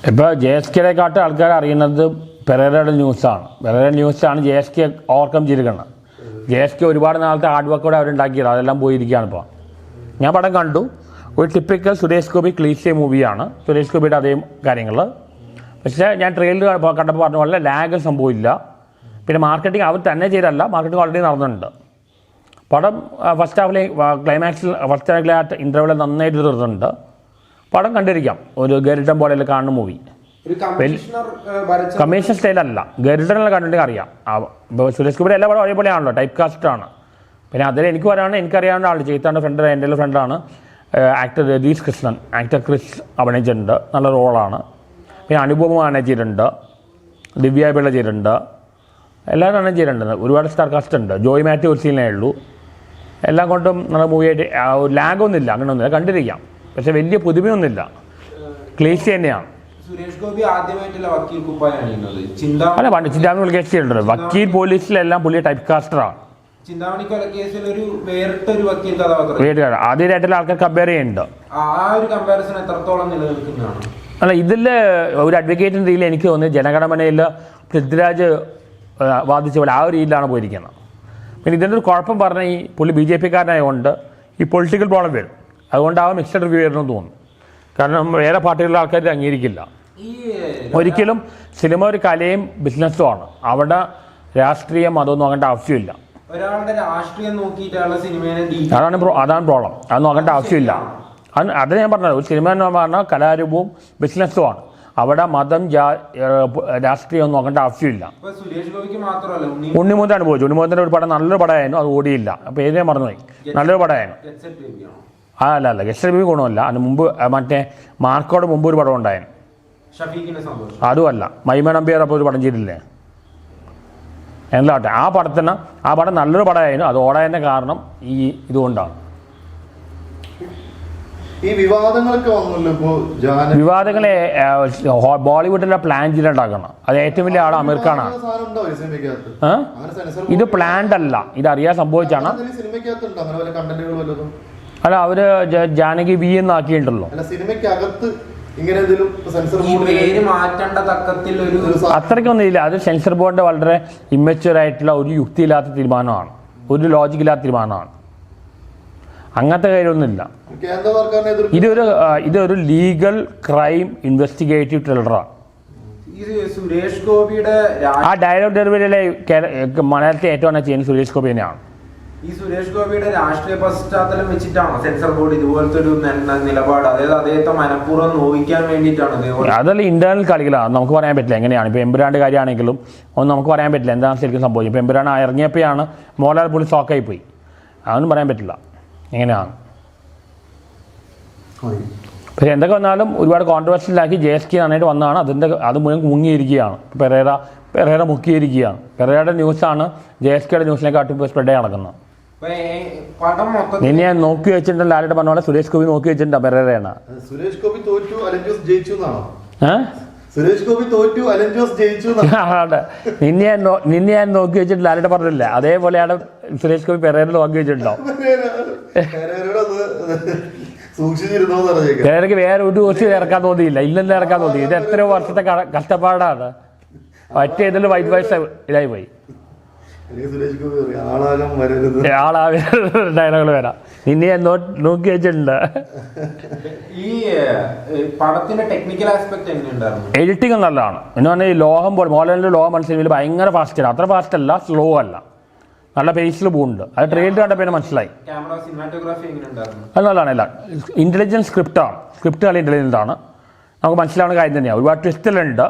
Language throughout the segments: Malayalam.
ഇപ്പോൾ JSKയെക്കാട്ട് ആൾക്കാർ അറിയുന്നത് പെരേരയുടെ ന്യൂസാണ്. പെരേരയുടെ ന്യൂസാണ് JSK ഓവർകം ചെയ്തിരിക്കുന്നത്. JSK ഒരുപാട് നാളത്തെ ഹാർഡ് വർക്കോടെ അവരുണ്ടാക്കിയത്, അതെല്ലാം പോയിരിക്കുകയാണ് ഇപ്പോൾ. ഞാൻ പടം കണ്ടു. ഒരു ടിപ്പിക്കൽ സുരേഷ് ഗോപി ക്ലീശേ മൂവിയാണ്. സുരേഷ് ഗോപിയുടെ അതേ കാര്യങ്ങൾ. പക്ഷേ ഞാൻ ട്രെയിലർ കണ്ടപ്പോൾ പറഞ്ഞ പോലെ ലാഗ് സംഭവമില്ല. പിന്നെ മാർക്കറ്റിംഗ് അവർ തന്നെ ചെയ്തല്ല, മാർക്കറ്റിംഗ് ഓൾറെഡി നടന്നിട്ടുണ്ട്. പടം ഫസ്റ്റ് ഹാഫിലെ ക്ലൈമാക്സിൽ ഫസ്റ്റ് ഹാഫിലെ ഇൻ്റർവ്യൂവിൽ നന്നായിട്ട് തീർന്നിട്ടുണ്ട്. പടം കണ്ടിരിക്കാം. ഒരു ഗരുഡൻ പോലെയല്ല കാണുന്ന മൂവി. കമ്മീഷൻ സ്റ്റൈലല്ല, ഗരുഡനെല്ലാം കണ്ടിട്ടുണ്ടെങ്കിൽ അറിയാം. സുരേഷ് ഗോപിയുടെ എല്ലാ പടം ഒരേപോലെയാണല്ലോ, ടൈപ്പ് കാസ്റ്റാണ്. പിന്നെ അതിൽ എനിക്ക് പറയാനാണ്, എനിക്കറിയാവുന്ന ആൾ ചെയ്താൻ്റെ ഫ്രണ്ട്, എൻ്റെ ഫ്രണ്ടാണ് actor Ratheesh Krishnan. Actor Chris അഭിനയിച്ചിട്ടുണ്ട്, നല്ല റോളാണ്. പിന്നെ അനുപമ ചെയ്തിട്ടുണ്ട്, ദിവ്യ പിള്ള ചെയ്തിട്ടുണ്ട്, എല്ലാവരും തന്നെ ചെയ്തിട്ടുണ്ട്. ഒരുപാട് സ്റ്റാർ കാസ്റ്റ് ഉണ്ട്. ജോയ് മാത്യു ഒരു സീനേ ഉള്ളൂ. എല്ലാം കൊണ്ടും നല്ല മൂവിയായിട്ട് ലാഗൊന്നുമില്ല, അങ്ങനെയൊന്നുമില്ല, കണ്ടിരിക്കാം. പക്ഷെ വലിയ പുതുമയൊന്നുമില്ല, ക്ലീശ തന്നെയാണ്. സുരേഷ് ഗോപി ആദ്യമായിട്ടല്ല വക്കീൽ കുപ്പായം അണിയുന്നത്. അല്ല, പണ്ട് ചിന്താമണി കേസിലുണ്ട്. വക്കീൽ പോലീസിലെല്ലാം പുള്ളി ടൈപ്പ് കാസ്റ്ററാണ്. ചിന്താമണി കൊലക്കേസിൽ ഒരു വേറിട്ടൊരു വക്കീൽ കഥാപാത്രം ആദ്യമായിട്ടുള്ള ആൾക്കാർ കമ്പയർ ചെയ്യുന്നുണ്ട്. ആ ഒരു കമ്പാരിസൺ എത്രത്തോളം നിലനിൽക്കുന്നതാണ്? അല്ല, ഇതിൽ ഒരു അഡ്വക്കേറ്റിൻ്റെ രീതിയിൽ എനിക്ക് തോന്നുന്നത് ജനഗണമനയിൽ പൃഥ്വിരാജ് വാദിച്ച പോലെ ആ ഒരു രീതിയിലാണ് പോയിരിക്കുന്നത്. പിന്നെ ഇതിൻ്റെ ഒരു കുഴപ്പം പറഞ്ഞാൽ ഈ പുള്ളി BJP കാരനായതുകൊണ്ട് ഈ പൊളിറ്റിക്കൽ പ്രോബ്ലം വരും. അതുകൊണ്ടാവും മിക്സഡ് റിവ്യൂ വരുമെന്ന് തോന്നുന്നു. കാരണം വേറെ പാർട്ടികളിലെ ആൾക്കാർ ഇത് അംഗീകരിക്കില്ല. ഒരിക്കലും സിനിമ ഒരു കലയും ബിസിനസ്സുമാണ്. അവിടെ രാഷ്ട്രീയം അതൊന്നും നോക്കേണ്ട ആവശ്യമില്ല. അതാണ് പ്രോബ്ലം. അത് നോക്കേണ്ട ആവശ്യമില്ല. അത് ഞാൻ പറഞ്ഞത്, ഒരു സിനിമ എന്ന് പറഞ്ഞാൽ കലാരൂപവും ബിസിനസ്സുമാണ്. അവിടെ മതം രാഷ്ട്രീയം ഒന്നും നോക്കേണ്ട ആവശ്യമില്ല. ഉണ്ണിമുഖത്താണ് പോയി. ഉണ്ണിമുഖത്തിൻ്റെ ഒരു പടം നല്ലൊരു പടമായിരുന്നു, അത് ഓടിയില്ല. അപ്പോൾ ഏത് ഞാൻ മറന്നുപോയി, നല്ലൊരു പടമായിരുന്നു. അല്ല ഗസ്റ്റ് റിവ്യൂ ഗുണമല്ല. അതിന് മുമ്പ് മറ്റേ മാർക്കോട് മുമ്പ് ഒരു പടം ഉണ്ടായിരുന്നു, അതുമല്ല. മൈമ നമ്പ്യാർ അപ്പോൾ ഒരു പടം ചെയ്തില്ലേ, എന്താട്ടെ. ആ പടം നല്ലൊരു പടമായിരുന്നു, അത് ഓടായതിൻ്റെ കാരണം ഈ ഇതുകൊണ്ടാണ്. ഈ വിവാദങ്ങളൊക്കെ വിവാദങ്ങളെ ബോളിവുഡിലെ പ്ലാൻ ചെയ്തിട്ടുണ്ടാക്കണം. അത് ഏറ്റവും വലിയ ആൾ അമീർ ഖാനാണ്. ഇത് പ്ലാൻഡ് അല്ല, ഇതറിയാൻ സംഭവിച്ചാണ്. അല്ല, അവര് ജാനകി V എന്നാക്കിയിട്ടുണ്ടല്ലോ. അത്രയ്ക്കൊന്നും ഇല്ല. അത് സെൻസർ ബോർഡിന്റെ വളരെ ഇമ്മച്യൂർ ആയിട്ടുള്ള ഒരു യുക്തിയില്ലാത്ത തീരുമാനമാണ്, ഒരു ലോജിക്കില്ലാത്ത തീരുമാനമാണ്. അങ്ങനത്തെ കാര്യമൊന്നുമില്ല. ഇതൊരു ലീഗൽ ക്രൈം ഇൻവെസ്റ്റിഗേറ്റീവ് ത്രില്ലറാണ്. സുരേഷ് ഗോപിയുടെ ആ ഡയലോഗ് ഡെലിവറിയിലെ മലയാളത്തിൽ ഏറ്റവും ചെയ്യുന്നത് സുരേഷ് ഗോപി തന്നെയാണ്. ഈ സുരേഷ് ഗോപിയുടെ രാഷ്ട്രീയ പശ്ചാത്തലം വെച്ചിട്ടാണോ സെൻസർ ബോർഡ് ഇതുപോലത്തെ ഒരു നിലപാട്? അതായത് അദ്ദേഹത്തെ മനഃപൂർവ്വം നോവിക്കാൻ വേണ്ടിയിട്ടാണ്? അതല്ല, ഇന്റേണൽ കളികളാണ്, നമുക്ക് പറയാൻ പറ്റില്ല എങ്ങനെയാണ്. ഇപ്പോൾ എമ്പുരാന്റെ കാര്യമാണെങ്കിലും ഒന്നും നമുക്ക് പറയാൻ പറ്റില്ല എന്താണ് ശരിക്കും സംഭവിച്ചത്. ഇപ്പോൾ എമ്പുരാൻ ഇറങ്ങിയപ്പോഴാണ് മോഹൻലാൽ പുള്ളി ഷോക്കായി പോയി. അതൊന്നും പറയാൻ പറ്റില്ല എങ്ങനെയാണ്. പക്ഷേ എന്തൊക്കെ വന്നാലും ഒരുപാട് കോൺട്രവേഴ്സിയിലാക്കി JSK നന്നായിട്ട് വന്നതാണ്. അത് മുഴുവൻ മുങ്ങിയിരിക്കുകയാണ്. പെരേര മുക്കിയിരിക്കുകയാണ്. പെരേരയുടെ ന്യൂസാണ് JSKയുടെ ന്യൂസിനെക്കാട്ടും ഇപ്പോൾ സ്പ്രെഡ് നടക്കുന്നത്. നിന്നെ ഞാൻ നോക്കി വെച്ചിട്ടുണ്ട്, ലാലിട്ട് പറഞ്ഞ പോലെ സുരേഷ് ഗോപി നോക്കി വെച്ചിട്ടുണ്ട് പെരേരയാണ്. സുരേഷ് ഗോപി തോറ്റു, അലൻ ജോസ് ജയിച്ചു എന്നാണോ? സുരേഷ് ഗോപി തോറ്റു, അലൻ ജോസ് ജയിച്ചു. നിന്നെ ഞാൻ നോക്കി വെച്ചിട്ട് ലാലിട്ട് പറഞ്ഞില്ല, അതേപോലെയാണ് സുരേഷ് ഗോപി പെരേര നോക്കി വെച്ചിട്ടുണ്ടോ? പെരേരക്ക് വേറെ ഒരു ക്വസ്റ്റ്യൻ ഇറക്കാൻ തോന്നിയില്ല, ഇല്ലെന്ന് ഇറക്കാൻ തോന്നി. ഇത് എത്രയോ വർഷത്തെ കഷ്ടപ്പാടാണ്. ഒറ്റ ഇതിൽ വൈറ്റ് വൈസ് ഇതായി പോയി. ഡയലോഗുകൾ വരാം. നിന്നെ ഞാൻ നോക്കി വെച്ചിട്ടുണ്ട്. ഈ പടത്തിന്റെ ടെക്നിക്കൽ ആസ്പെക്ട് എങ്ങനെയുണ്ടായിരുന്നു? എഡിറ്റിംഗ് നല്ലതാണ്. എന്ന് പറഞ്ഞാൽ ഈ ലോഹം പോലെ മോഹൻലാലിന്റെ ലോഹം മനസ്സിൽ ഭയങ്കര ഫാസ്റ്റ് ആണ്. അത്ര ഫാസ്റ്റ് അല്ല, സ്ലോ അല്ല, നല്ല പേസിൽ പോകുന്നുണ്ട്. അത് ട്രെയിലർ കണ്ടപ്പോൾ മനസ്സിലായി. അത് നല്ലതാണ്. എല്ലാം ഇന്റലിജന്റ് സ്ക്രിപ്റ്റ് നല്ല ഇന്റലിജന്റ് ആണ്. നമുക്ക് മനസ്സിലാവുന്ന കാര്യം തന്നെയാണ്. ഒരുപാട് ട്വിസ്റ്റിലുണ്ട്.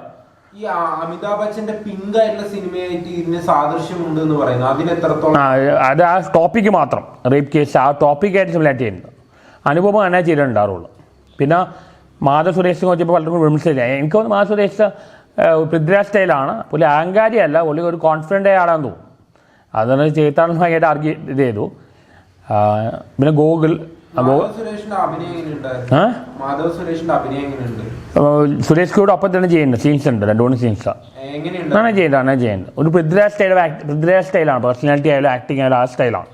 ഈ അമിതാഭ് ബച്ചന്റെ പിങ്ക് ആയിട്ടുള്ള സിനിമയായിട്ട് ഇതിന് സാദൃശ്യമുണ്ട് എന്ന് പറയുന്നത് അതിന് എത്രത്തോളം? അത് ആ ടോപ്പിക്ക് മാത്രം, റേപ്പ് കേസ് ആ ടോപ്പിക്കായിട്ട് സിമിലായിട്ട് ചെയ്യുന്നുണ്ട്. അനുപമ അങ്ങനെ ചെയ്തിട്ടുണ്ടാറുള്ളൂ. പിന്നെ മാധവ് സുരേഷ് നോക്കിയപ്പോൾ പലർക്കും വിമർശിച്ചില്ല. എനിക്ക് തോന്നുന്നു മാധവ് സുരേഷ് പൃഥ്വിരാജ് സ്റ്റൈലാണ്. പുള്ളി അഹങ്കാരിയല്ല, പുള്ളി ഒരു കോൺഫിഡൻ്റ് ആളാണെന്ന് തോന്നുന്നു. അതാണ് ചെയ്താണെന്ന് ഭയങ്കരമായിട്ട് ആർഗ്യൂ ഇത് ചെയ്തു. പിന്നെ ഗോകുൽ സുരേഷ് ഗോപിയുടെ ഒപ്പം തന്നെ ചെയ്യുന്നുണ്ട്. സീൻസ് ഉണ്ട്, 2-3 സീൻസ് അങ്ങനെ ചെയ്യുന്നുണ്ട്. ഒരു പൃഥ്വിരാജ് സ്റ്റൈലാണ്. പേഴ്സണാലിറ്റി ആയാലും ആക്ടിങ് ആയാലും ആ സ്റ്റൈലാണ്.